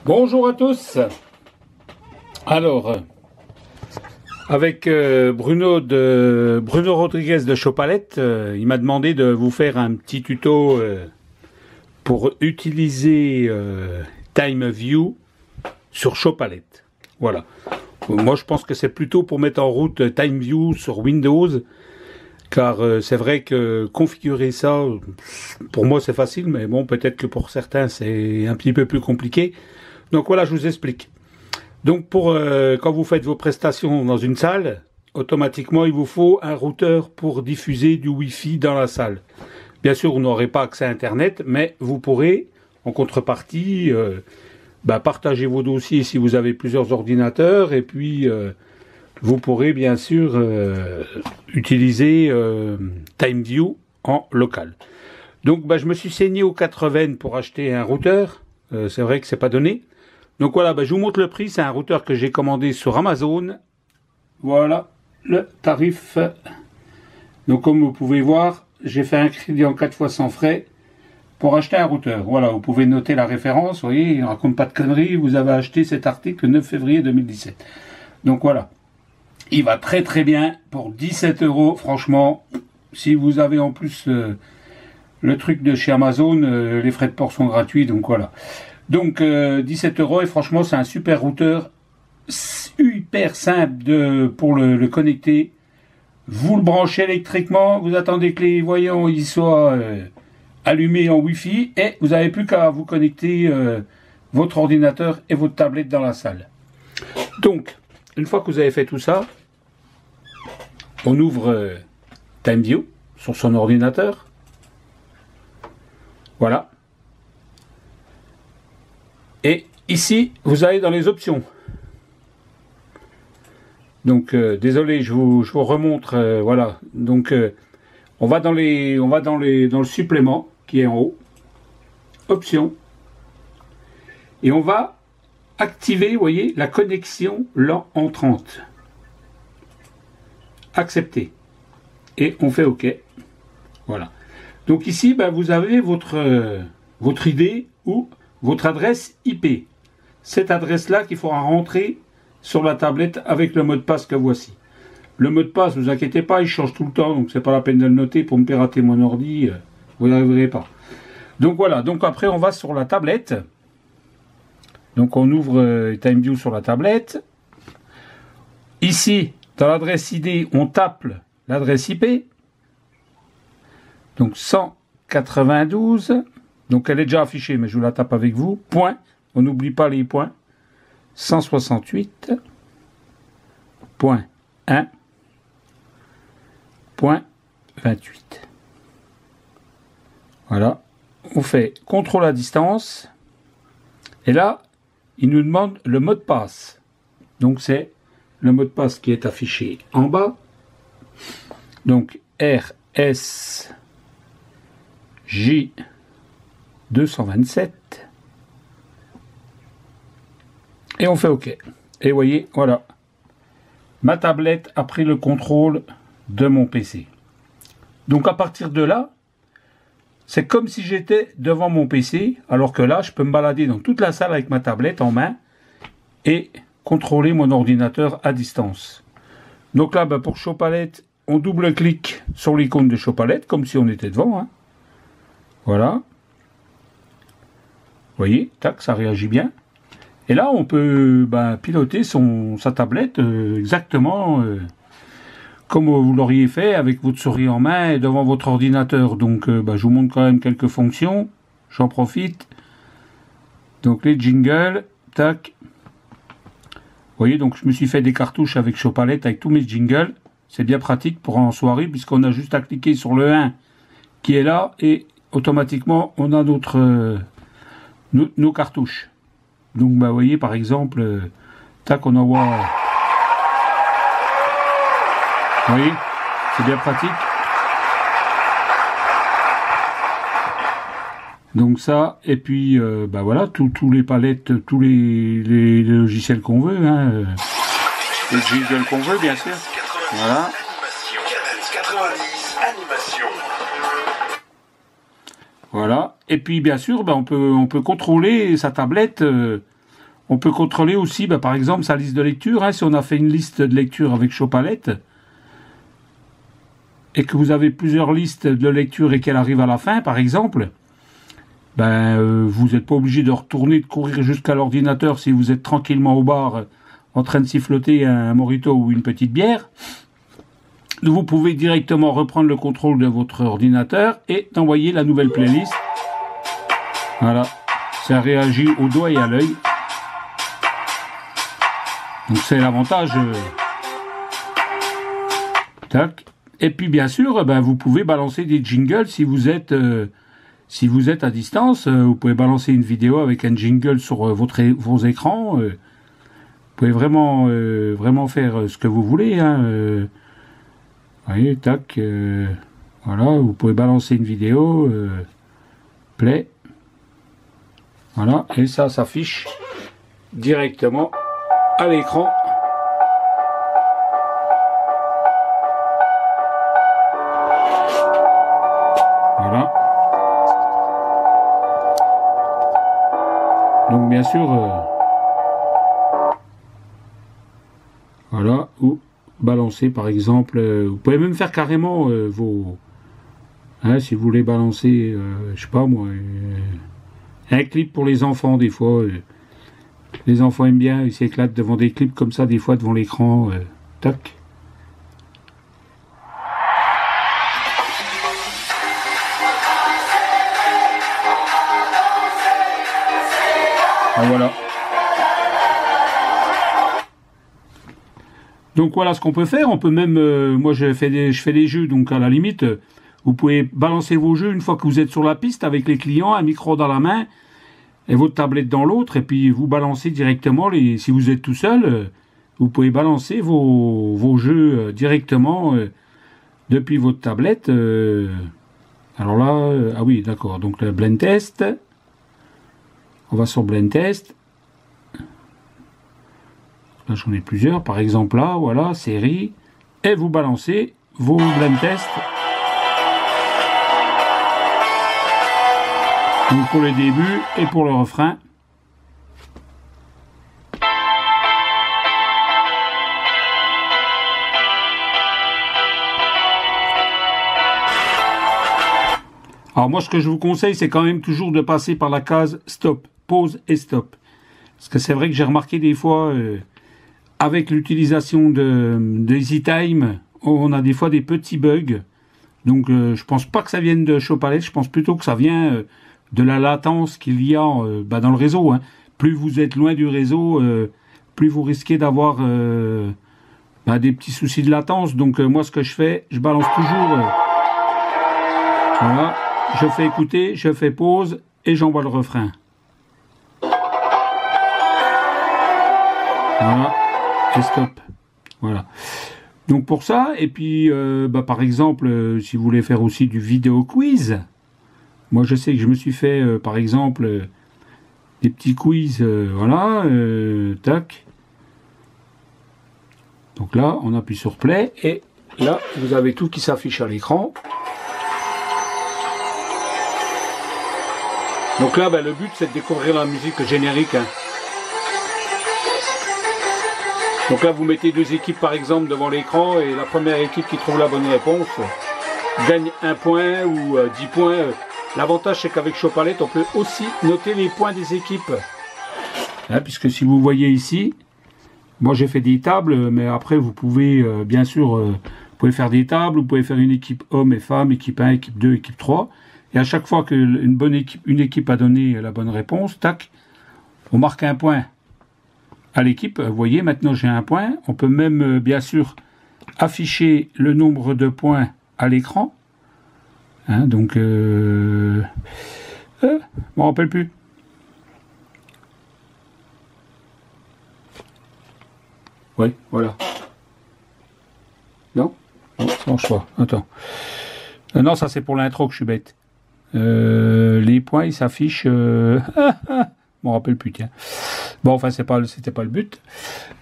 Bonjour à tous. Alors, avec Bruno Rodriguez de Chopalette, il m'a demandé de vous faire un petit tuto pour utiliser TimeView sur Chopalette. Voilà. Moi, je pense que c'est plutôt pour mettre en route TimeView sur Windows, car c'est vrai que configurer ça, pour moi, c'est facile, mais bon, peut-être que pour certains, c'est un petit peu plus compliqué. Donc voilà, je vous explique. Donc quand vous faites vos prestations dans une salle, automatiquement il vous faut un routeur pour diffuser du Wi-Fi dans la salle. Bien sûr, vous n'aurez pas accès à Internet, mais vous pourrez, en contrepartie, partager vos dossiers si vous avez plusieurs ordinateurs, et puis vous pourrez bien sûr utiliser TimeView en local. Donc je me suis saigné aux 80 pour acheter un routeur. C'est vrai que c'est pas donné. Donc voilà, je vous montre le prix. C'est un routeur que j'ai commandé sur Amazon. Voilà le tarif. Donc comme vous pouvez voir, j'ai fait un crédit en 4 fois sans frais pour acheter un routeur. Voilà, vous pouvez noter la référence. Vous voyez, il ne raconte pas de conneries. Vous avez acheté cet article le 9 février 2017. Donc voilà. Il va très très bien pour 17 €. Franchement, si vous avez en plus le truc de chez Amazon, les frais de port sont gratuits. Donc voilà. Donc 17 € et franchement c'est un super routeur, hyper simple pour le connecter. Vous le branchez électriquement, vous attendez que les voyants ils soient allumés en Wi-Fi et vous n'avez plus qu'à vous connecter votre ordinateur et votre tablette dans la salle. Donc une fois que vous avez fait tout ça, on ouvre TimeView sur son ordinateur. Voilà. Et ici, vous allez dans les options. Donc, désolé, je vous remontre. Voilà. Donc, on va dans le supplément qui est en haut. Options. Et on va activer, vous voyez, la connexion LAN entrante. Accepter. Et on fait OK. Voilà. Donc ici, vous avez votre ID ou votre adresse IP. Cette adresse-là qu'il faudra rentrer sur la tablette avec le mot de passe que voici. Le mot de passe, ne vous inquiétez pas, il change tout le temps, donc c'est pas la peine de le noter pour me pirater mon ordi, vous n'arriverez pas. Donc voilà, donc après on va sur la tablette. Donc on ouvre TimeView sur la tablette. Ici, dans l'adresse ID, on tape l'adresse IP. Donc 192. Donc elle est déjà affichée, mais je vous la tape avec vous. Point, on n'oublie pas les points. 168.1.28. Voilà. On fait contrôle à distance. Et là, il nous demande le mot de passe. Donc c'est le mot de passe qui est affiché en bas. Donc RSJ 227 et on fait OK. Et vous voyez, voilà, ma tablette a pris le contrôle de mon PC. Donc à partir de là, c'est comme si j'étais devant mon PC, alors que là, je peux me balader dans toute la salle avec ma tablette en main et contrôler mon ordinateur à distance. Donc là, pour Chopalette, on double-clique sur l'icône de Chopalette, comme si on était devant. Hein. Voilà. Vous voyez, tac, ça réagit bien. Et là, on peut piloter sa tablette exactement comme vous l'auriez fait avec votre souris en main et devant votre ordinateur. Donc, je vous montre quand même quelques fonctions. J'en profite. Donc, les jingles, tac. Vous voyez, donc je me suis fait des cartouches avec Chopalette, avec tous mes jingles. C'est bien pratique pour en soirée, puisqu'on a juste à cliquer sur le 1 qui est là, et automatiquement, on a nos cartouches. Donc, vous voyez, par exemple, tac, on envoie... Vous voyez, c'est bien pratique. Donc ça, et puis, voilà, tous les palettes, tous les logiciels qu'on veut, hein, les jingles qu'on veut, bien sûr. Voilà. 90 animation. Voilà. Et puis bien sûr, on peut contrôler sa tablette On peut contrôler aussi, par exemple, sa liste de lecture. Hein, si on a fait une liste de lecture avec Chopalette, et que vous avez plusieurs listes de lecture et qu'elle arrive à la fin, par exemple, vous n'êtes pas obligé de retourner, de courir jusqu'à l'ordinateur si vous êtes tranquillement au bar en train de siffloter un mojito ou une petite bière. Vous pouvez directement reprendre le contrôle de votre ordinateur et d'envoyer la nouvelle playlist. Voilà, ça réagit au doigt et à l'œil. Donc c'est l'avantage. Tac. Et puis bien sûr, vous pouvez balancer des jingles si vous êtes à distance. Vous pouvez balancer une vidéo avec un jingle sur vos écrans. Vous pouvez vraiment faire ce que vous voulez. Hein. Vous voyez, tac. Voilà, vous pouvez balancer une vidéo. Play. Voilà, et ça s'affiche directement à l'écran. Voilà. Donc bien sûr, voilà, ou balancer par exemple, vous pouvez même faire carrément vos... Hein, si vous voulez balancer, je sais pas moi, un clip pour les enfants des fois. Les enfants aiment bien, ils s'éclatent devant des clips comme ça, des fois devant l'écran. Tac. Ah, voilà. Donc voilà ce qu'on peut faire. On peut même, moi je fais des jeux, donc à la limite, vous pouvez balancer vos jeux une fois que vous êtes sur la piste avec les clients, un micro dans la main et votre tablette dans l'autre, et puis vous balancez directement, si vous êtes tout seul, vous pouvez balancer vos jeux directement depuis votre tablette. Alors là, ah oui, d'accord, donc le blend test, on va sur blend test. Là j'en ai plusieurs, par exemple là, voilà, série, et vous balancez vos blend tests. Donc pour le début et pour le refrain. Alors moi ce que je vous conseille, c'est quand même toujours de passer par la case stop, pause et stop. Parce que c'est vrai que j'ai remarqué des fois, avec l'utilisation de EasyTime, on a des fois des petits bugs. Donc je pense pas que ça vienne de Chopalette, je pense plutôt que ça vient de la latence qu'il y a dans le réseau. Hein. Plus vous êtes loin du réseau, plus vous risquez d'avoir des petits soucis de latence. Donc moi ce que je fais, je balance toujours. Voilà, je fais écouter, je fais pause et j'envoie le refrain. Voilà, et stop. Voilà. Donc pour ça, et puis par exemple, si vous voulez faire aussi du vidéo quiz, moi je sais que je me suis fait par exemple des petits quiz, voilà, tac. Donc là, on appuie sur play et là, vous avez tout qui s'affiche à l'écran. Donc là, le but c'est de découvrir la musique générique. Hein. Donc là, vous mettez deux équipes par exemple devant l'écran et la première équipe qui trouve la bonne réponse gagne 1 point ou 10 points. L'avantage c'est qu'avec Chopalette, on peut aussi noter les points des équipes. Hein, puisque si vous voyez ici, moi j'ai fait des tables, mais après vous pouvez bien sûr, vous pouvez faire des tables, vous pouvez faire une équipe hommes et femmes, équipe 1, équipe 2, équipe 3. Et à chaque fois une équipe a donné la bonne réponse, tac, on marque 1 point à l'équipe. Vous voyez, maintenant j'ai 1 point. On peut même, bien sûr, afficher le nombre de points à l'écran. Hein, donc, je ne me rappelle plus. Oui, voilà. Non, non, ça marche pas. Attends. Non, ça c'est pour l'intro que je suis bête. Les points, ils s'affichent... je me rappelle plus, tiens. Bon, enfin, c'était pas le but.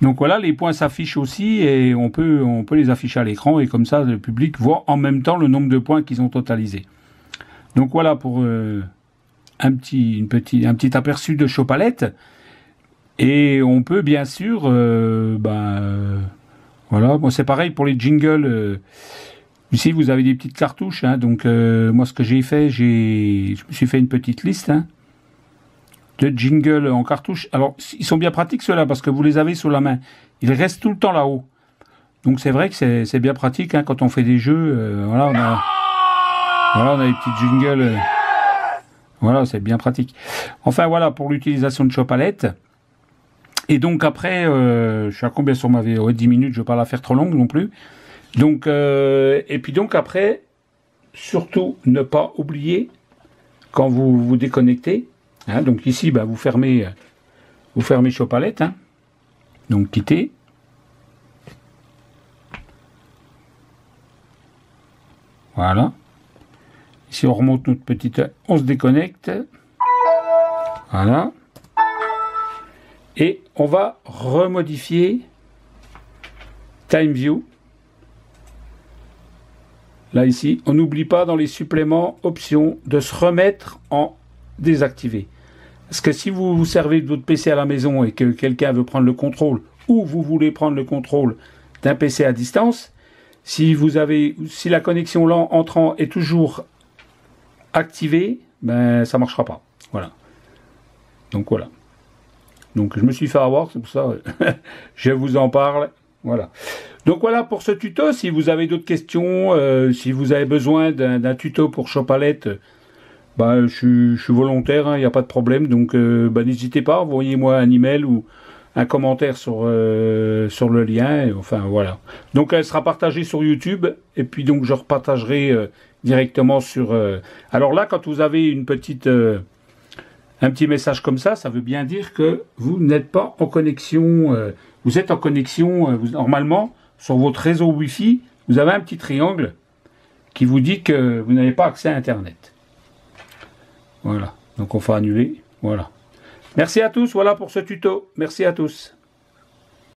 Donc voilà, les points s'affichent aussi et on peut les afficher à l'écran et comme ça, le public voit en même temps le nombre de points qu'ils ont totalisé. Donc voilà pour un petit aperçu de Chopalette. Et on peut bien sûr, voilà, bon, c'est pareil pour les jingles. Ici, vous avez des petites cartouches, hein, donc moi, ce que j'ai fait, je me suis fait une petite liste hein, de jingles en cartouche. Alors, ils sont bien pratiques ceux-là parce que vous les avez sous la main. Ils restent tout le temps là-haut. Donc c'est vrai que c'est bien pratique hein, quand on fait des jeux. Voilà, on a des petits jingles. Voilà, c'est bien pratique. Enfin voilà pour l'utilisation de Chopalette. Et donc après, je suis à combien sur ma vidéo? 10 minutes, je ne vais pas la faire trop longue non plus. Donc, et puis donc après, surtout ne pas oublier quand vous vous déconnectez. Hein, donc ici, vous fermez Chopalette. Hein, donc quittez. Voilà. Ici, on remonte notre petite... On se déconnecte. Voilà. Et on va remodifier TimeView. Là, ici, on n'oublie pas dans les suppléments, options, de se remettre en désactivé. Parce que si vous vous servez de votre PC à la maison et que quelqu'un veut prendre le contrôle, ou vous voulez prendre le contrôle d'un PC à distance, si la connexion entrant est toujours activée, ça marchera pas. Voilà. Donc voilà. Donc je me suis fait avoir, c'est pour ça je vous en parle. Voilà. Donc voilà pour ce tuto. Si vous avez d'autres questions, si vous avez besoin d'un tuto pour Chopalette, je suis volontaire, il n'y a pas de problème. Donc n'hésitez pas, envoyez-moi un email ou un commentaire sur le lien. Et, enfin voilà. Donc elle sera partagée sur YouTube et puis donc je repartagerai directement sur... Alors là, quand vous avez un petit message comme ça veut bien dire que vous n'êtes pas en connexion. Vous êtes en connexion, normalement, sur votre réseau Wi-Fi, vous avez un petit triangle qui vous dit que vous n'avez pas accès à Internet. Voilà. Donc on va annuler. Voilà. Merci à tous. Voilà pour ce tuto. Merci à tous.